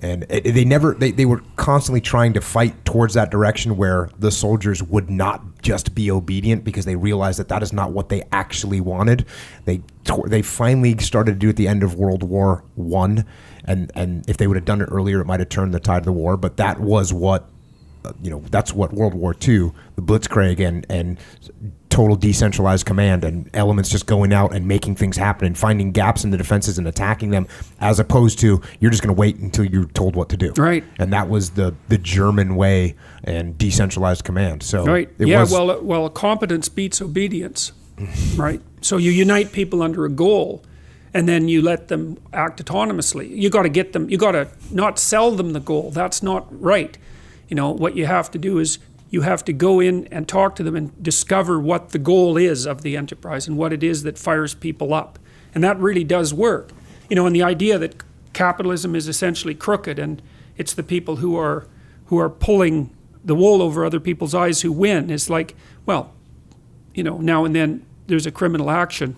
And they were constantly trying to fight towards that direction where the soldiers would not just be obedient because they realized that is not what they actually wanted. They finally started to do it at the end of World War I, and if they would have done it earlier, it might have turned the tide of the war. But that was what, that's what World War II, the Blitzkrieg and total decentralized command and elements just going out and making things happen and finding gaps in the defenses and attacking them, as opposed to you're just going to wait until you're told what to do. Right. And that was the German way and decentralized command. So right. Well, competence beats obedience. Right. So you unite people under a goal, and then you let them act autonomously. You got to get them. You got to not sell them the goal. That's not right. What you have to do is you have to go in and talk to them and discover what the goal is of the enterprise and what it is that fires people up. And that really does work. And the idea that capitalism is essentially crooked and it's the people who are pulling the wool over other people's eyes who win is like, well, now and then there's a criminal action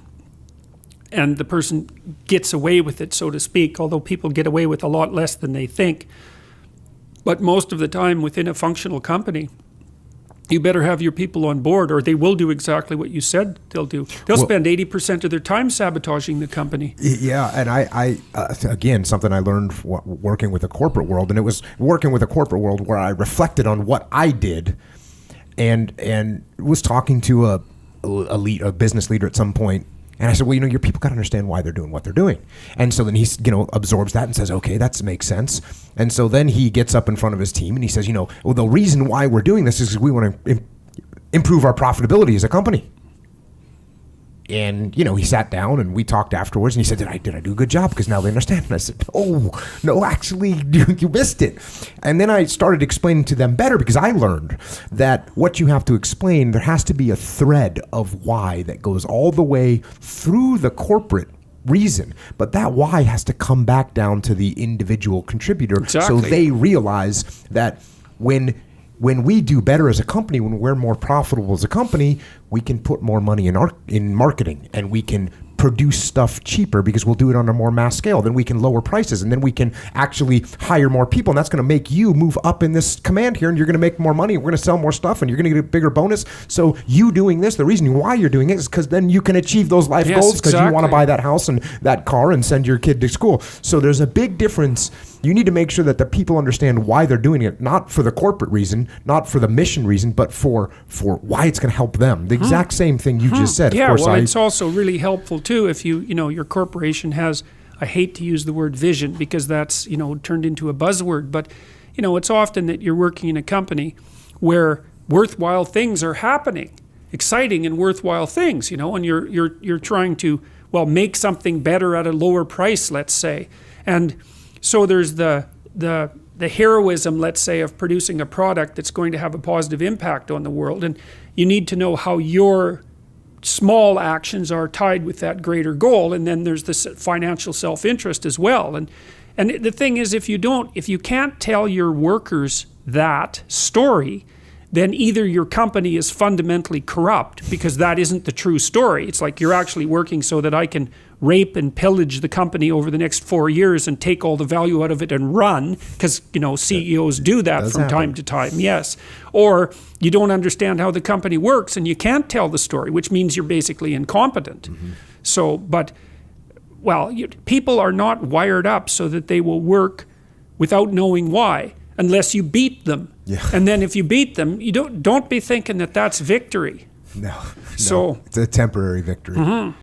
and the person gets away with it, so to speak, although people get away with a lot less than they think. But most of the time within a functional company, you better have your people on board or they will do exactly what you said they'll do. They'll spend 80% of their time sabotaging the company. Yeah, and I again, something I learned working with the corporate world, and it was working with a corporate world where I reflected on what I did and was talking to a business leader at some point. And I said, well, your people got to understand why they're doing what they're doing. And so then he, absorbs that and says, okay, that makes sense. And so then he gets up in front of his team and he says, well, the reason why we're doing this is because we want to improve our profitability as a company. And, he sat down and we talked afterwards and he said, did I do a good job? Because now they understand. And I said, oh, no, actually, you missed it. And then I started explaining to them better because I learned that what you have to explain, there has to be a thread of why that goes all the way through the corporate reason. But that why has to come back down to the individual contributor. Exactly. So they realize that when we do better as a company, when we're more profitable as a company, we can put more money in marketing and we can produce stuff cheaper because we'll do it on a more mass scale. Then we can lower prices and then we can actually hire more people. And that's going to make you move up in this command here and you're going to make more money. We're going to sell more stuff and you're going to get a bigger bonus. So you doing this, the reason why you're doing it is because then you can achieve those life goals because you want to buy that house and that car and send your kid to school. So there's a big difference. You need to make sure that the people understand why they're doing it, not for the corporate reason, not for the mission reason, but for why it's going to help them. The exact same thing you just said. Yeah, of course, it's also really helpful too if your corporation has, I hate to use the word vision because that's, turned into a buzzword, but, it's often that you're working in a company where worthwhile things are happening, exciting and worthwhile things, and you're trying to, make something better at a lower price, let's say. And so there's the heroism, let's say, of producing a product that's going to have a positive impact on the world. And you need to know how your small actions are tied with that greater goal. And then there's this financial self-interest as well. And the thing is, if you can't tell your workers that story, then either your company is fundamentally corrupt because that isn't the true story. It's like you're actually working so that I can rape and pillage the company over the next 4 years and take all the value out of it and run because, CEOs do that from time to time. Yes. Or you don't understand how the company works and you can't tell the story, which means you're basically incompetent. Mm-hmm. So, people are not wired up so that they will work without knowing why. Unless you beat them. Yeah. And then if you beat them, you don't be thinking that that's victory. No. So it's a temporary victory. Mm-hmm.